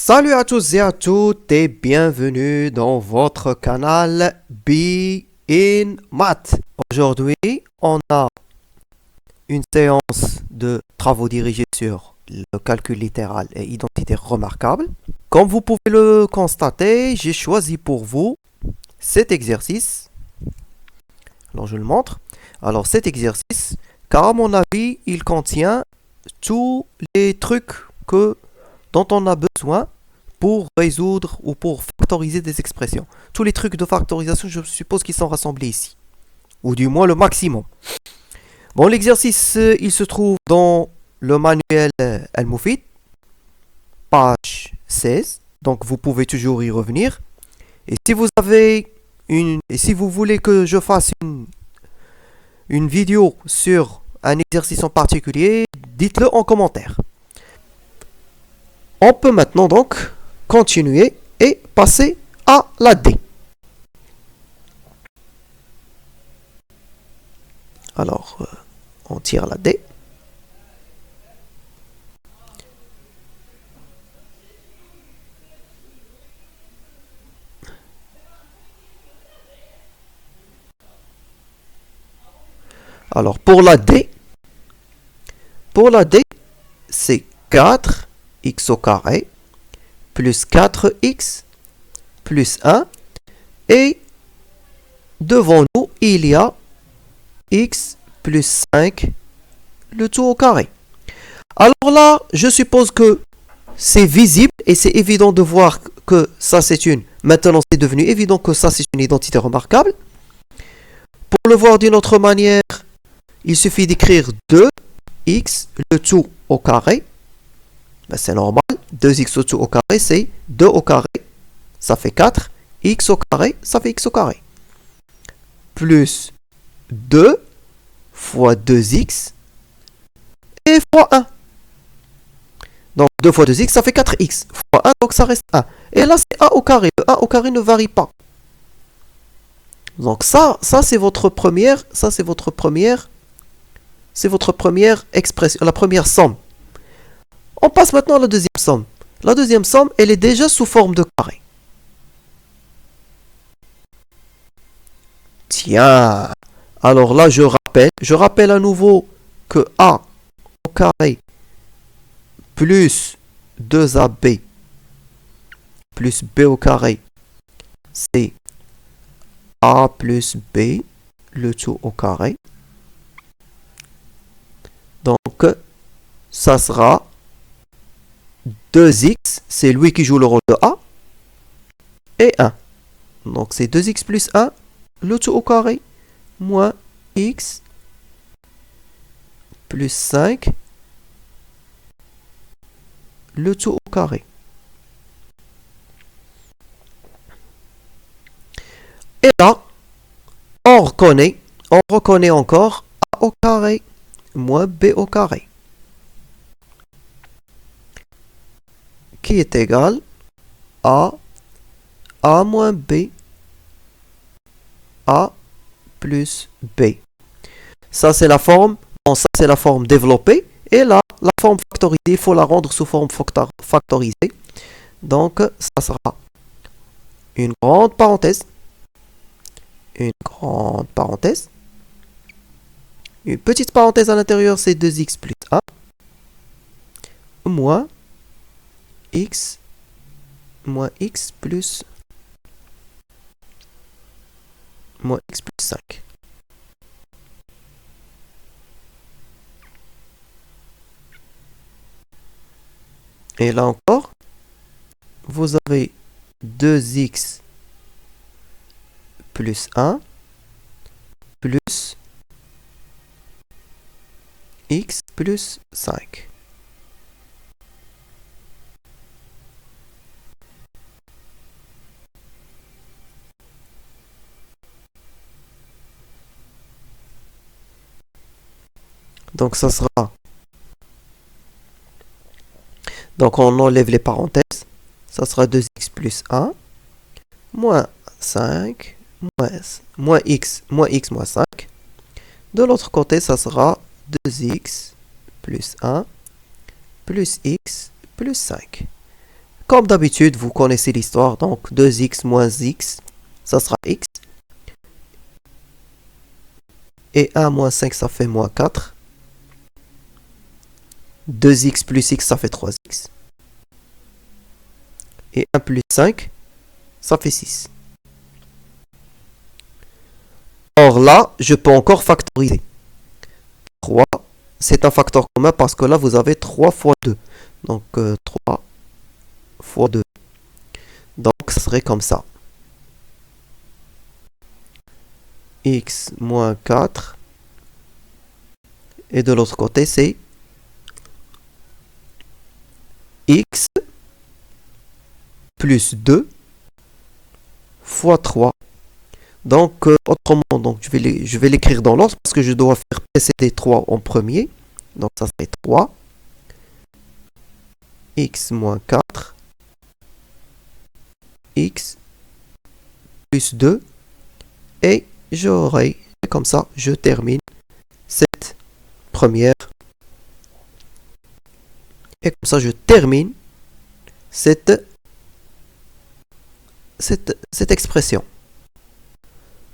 Salut à tous et à toutes et bienvenue dans votre canal Be in Math. Aujourd'hui, on a une séance de travaux dirigés sur le calcul littéral et identité remarquable. Comme vous pouvez le constater, j'ai choisi pour vous cet exercice. Alors je le montre. Alors cet exercice, car à mon avis, il contient tous les trucs dont on a besoin pour résoudre ou pour factoriser des expressions. Tous les trucs de factorisation, je suppose qu'ils sont rassemblés ici. Ou du moins le maximum. Bon, l'exercice, il se trouve dans le manuel Al-Mufid, page 16. Donc vous pouvez toujours y revenir. Et si vous avez et si vous voulez que je fasse une vidéo sur un exercice en particulier, dites-le en commentaire. On peut maintenant donc continuer et passer à la D. Alors, on tire la D. Alors, pour la D, c'est 4x au carré plus 4x plus 1. Et devant nous, il y a x plus 5, le tout au carré. Alors là, je suppose que c'est visible et c'est évident de voir que ça c'est une... Maintenant, c'est devenu évident que ça c'est une identité remarquable. Pour le voir d'une autre manière, il suffit d'écrire 2x, le tout au carré. Ben, c'est normal. 2x au tout au carré, c'est 2 au carré. Ça fait 4. X au carré, ça fait x au carré. Plus 2 fois 2x et fois 1. Donc 2 fois 2x, ça fait 4x. Fois 1, donc ça reste 1. Et là, c'est a au carré. Le a au carré ne varie pas. Donc ça c'est votre première, c'est votre première expression, la première somme. On passe maintenant à la deuxième somme. La deuxième somme, elle est déjà sous forme de carré. Tiens, alors là, je rappelle à nouveau que a au carré plus 2ab plus b au carré, c'est a plus b, le tout au carré. Donc, ça sera 2x, c'est lui qui joue le rôle de a, et 1. Donc, c'est 2x plus 1, le tout au carré, moins x plus 5, le tout au carré. Et là, on reconnaît encore a au carré moins b au carré, qui est égal à a moins b, a plus b. Ça, c'est la forme, bon, ça, c'est la forme développée. Et là, la forme factorisée, il faut la rendre sous forme factorisée. Donc, ça sera une grande parenthèse, une petite parenthèse à l'intérieur, c'est 2x plus 1, moins x plus 5. Et là encore, vous avez 2x plus 1 plus x plus 5. Donc ça sera... Donc on enlève les parenthèses. Ça sera 2x plus 1 moins 5 moins x moins 5. De l'autre côté, ça sera 2x plus 1 plus x plus 5. Comme d'habitude, vous connaissez l'histoire. Donc 2x moins x, ça sera x. Et 1 moins 5, ça fait moins 4. 2x plus x, ça fait 3x. Et 1 plus 5, ça fait 6. Or là, je peux encore factoriser. 3, c'est un facteur commun parce que là, vous avez 3 fois 2. Donc 3 fois 2. Donc, ça serait comme ça. X moins 4. Et de l'autre côté, c'est x plus 2 fois 3. Donc, autrement, donc, je vais l'écrire dans l'ordre parce que je dois faire précéder 3 en premier. Donc, ça serait 3. X moins 4. X plus 2. Et j'aurai, comme ça, je termine cette première. Et comme ça, je termine cette expression.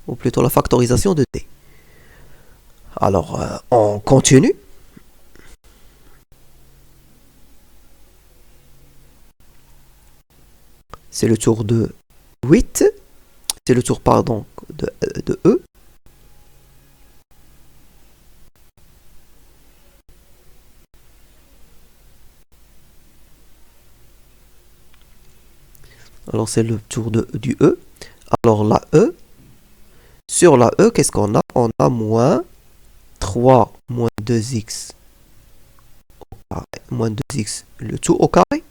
Ou plutôt la factorisation de t. Alors, on continue. C'est le tour de 8. C'est le tour, pardon, de E. Alors, c'est le tour du E. Alors, la E. Sur la E, qu'est-ce qu'on a? On a moins 3 moins 2x au carré. Moins 2x, le tout au carré.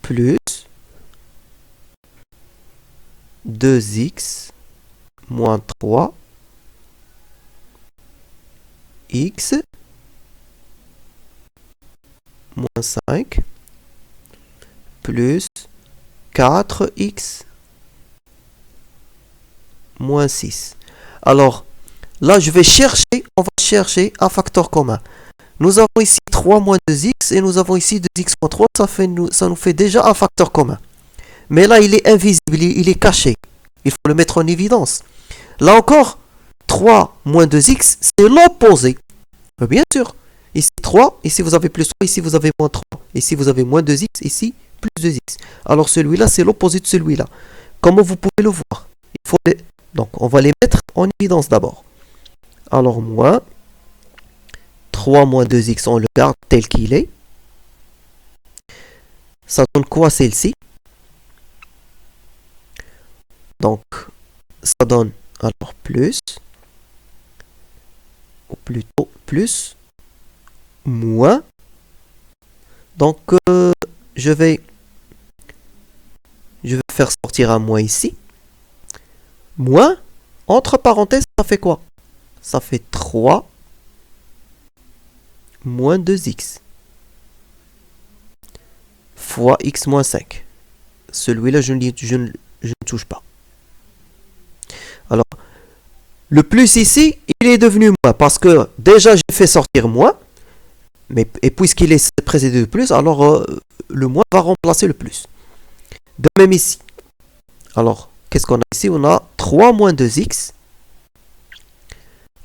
Plus 2x moins 3 x moins 5 plus 4x moins 6. Alors, là, on va chercher un facteur commun. Nous avons ici 3 moins 2x et nous avons ici 2x moins 3. Ça nous fait déjà un facteur commun. Mais là, il est invisible, il est caché. Il faut le mettre en évidence. Là encore, 3 moins 2x, c'est l'opposé. Bien sûr. Ici 3, ici vous avez plus 3, ici vous avez moins 3. Ici vous avez moins 2x, ici plus 2x. Alors celui-là, c'est l'opposé de celui-là. Comment vous pouvez le voir? Donc, on va les mettre en évidence d'abord. Alors, moins 3 moins 2x, on le garde tel qu'il est. Ça donne quoi celle-ci? Donc, ça donne alors plus, ou plutôt plus, moins. Donc, je vais faire sortir un moins ici. Moins, entre parenthèses, ça fait quoi? Ça fait 3 moins 2x fois x moins 5. Celui-là, je ne touche pas. Alors, le plus ici, il est devenu moins parce que déjà, j'ai fait sortir moins. Et puisqu'il est précédé de plus, alors le moins va remplacer le plus. De même ici. Alors, qu'est-ce qu'on a ici? On a 3 moins 2x.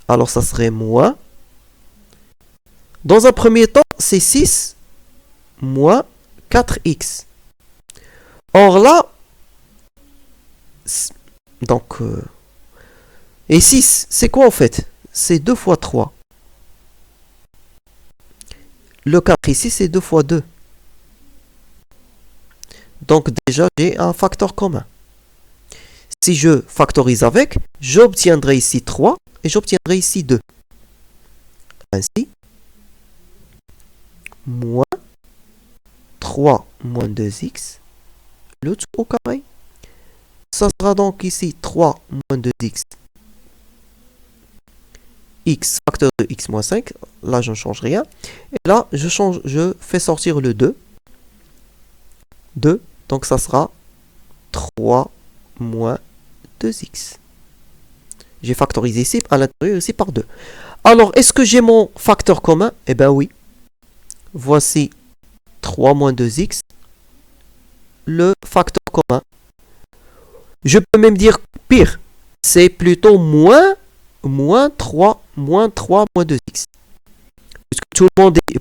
Alors, ça serait moins. Dans un premier temps, c'est 6 moins 4x. Or là, donc, et 6, c'est quoi en fait? C'est 2 fois 3. Le 4 ici, c'est 2 fois 2. Donc déjà, j'ai un facteur commun. Si je factorise avec, j'obtiendrai ici 3 et j'obtiendrai ici 2. Ainsi, moins 3 moins 2x, le tout au carré. Ça sera donc ici 3 moins 2x, x facteur de x moins 5. Là, je ne change rien. Et là, je fais sortir le 2. 2, donc ça sera 3 moins 2x. J'ai factorisé ici, à l'intérieur ici par 2. Alors, est-ce que j'ai mon facteur commun? Eh bien oui. Voici 3 moins 2x, le facteur commun. Je peux même dire pire, c'est plutôt moins 3 moins 2x.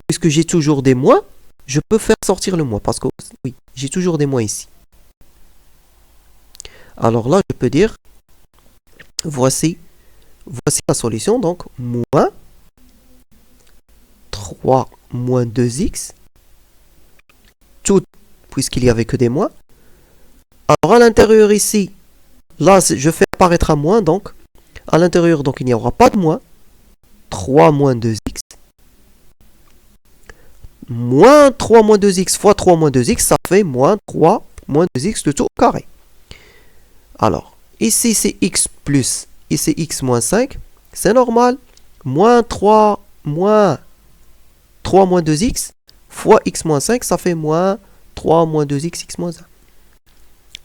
Puisque j'ai toujours des moins, je peux faire sortir le moins, parce que oui, j'ai toujours des moins ici. Alors là, je peux dire, voici la solution, donc moins 3 moins 2x, tout, puisqu'il n'y avait que des moins. Alors à l'intérieur ici, là, je fais apparaître un moins, donc à l'intérieur, donc il n'y aura pas de moins. 3 moins 2x, moins 3 moins 2x fois 3 moins 2x, ça fait moins 3 moins 2x de tout au carré. Alors, ici c'est x plus, ici x moins 5, c'est normal. Moins 3 moins 2x fois x moins 5, ça fait moins 3 moins 2x, x moins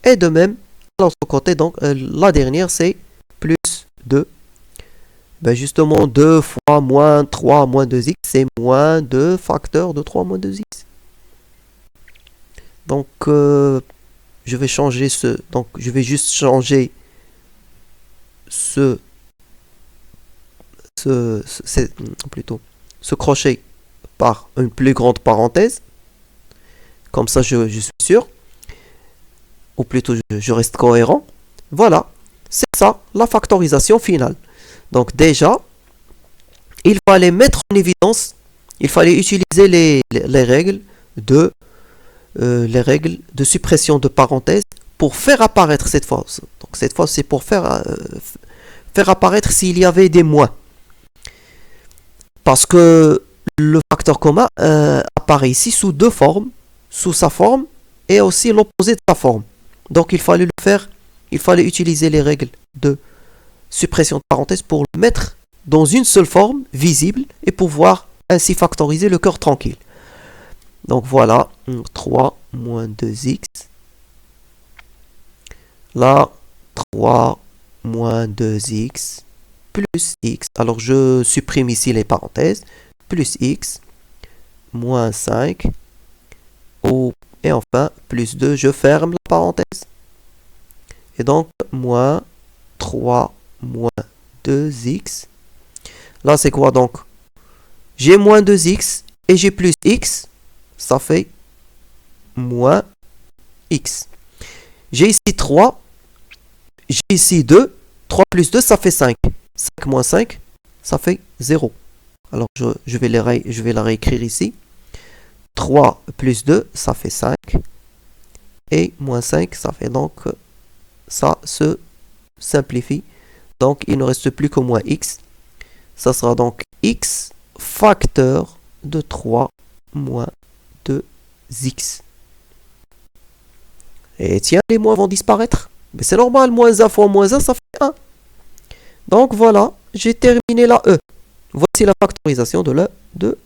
1. Et de même, à l'autre côté, donc la dernière c'est plus 2. Ben justement, 2 fois moins 3 moins 2x, c'est moins 2 facteur de 3 moins 2x. Donc, je vais changer ce... Donc, je vais juste changer ce crochet par une plus grande parenthèse. Comme ça, je suis sûr. Ou plutôt, je reste cohérent. Voilà, c'est ça, la factorisation finale. Donc déjà, il fallait mettre en évidence, il fallait utiliser les règles de suppression de parenthèses pour faire apparaître cette fois. Donc cette fois, c'est pour faire apparaître s'il y avait des moins. Parce que le facteur commun apparaît ici sous deux formes, sous sa forme et aussi l'opposé de sa forme. Donc il fallait utiliser les règles de suppression de parenthèses pour le mettre dans une seule forme visible et pouvoir ainsi factoriser le cœur tranquille. Donc voilà, 3 moins 2x. Là, 3 moins 2x plus x. Alors je supprime ici les parenthèses. Plus x moins 5. Et enfin, plus 2, je ferme la parenthèse. Et donc, moins 3 moins 2x. Là, c'est quoi donc? J'ai moins 2x et j'ai plus x. Ça fait moins x. J'ai ici 3. J'ai ici 2. 3 plus 2, ça fait 5. 5 moins 5, ça fait 0. Alors, je vais la réécrire ici. 3 plus 2, ça fait 5. Et moins 5, ça fait donc... Ça se simplifie. Donc, il ne reste plus que moins x. Ça sera donc x facteur de 3 moins 2x. Et tiens, les moins vont disparaître. Mais c'est normal, moins 1 fois moins 1, ça fait 1. Donc voilà, j'ai terminé la E. Voici la factorisation de la E.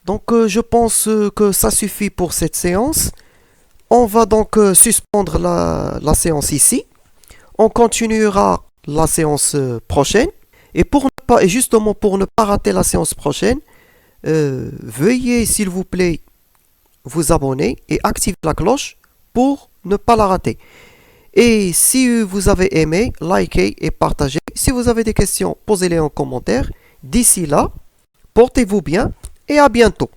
Donc je pense que ça suffit pour cette séance. On va donc suspendre la séance ici. On continuera la séance prochaine. Et justement pour ne pas rater la séance prochaine, veuillez s'il vous plaît vous abonner et activer la cloche pour ne pas la rater. Et si vous avez aimé, likez et partagez. Si vous avez des questions, posez-les en commentaire. D'ici là, portez-vous bien et à bientôt.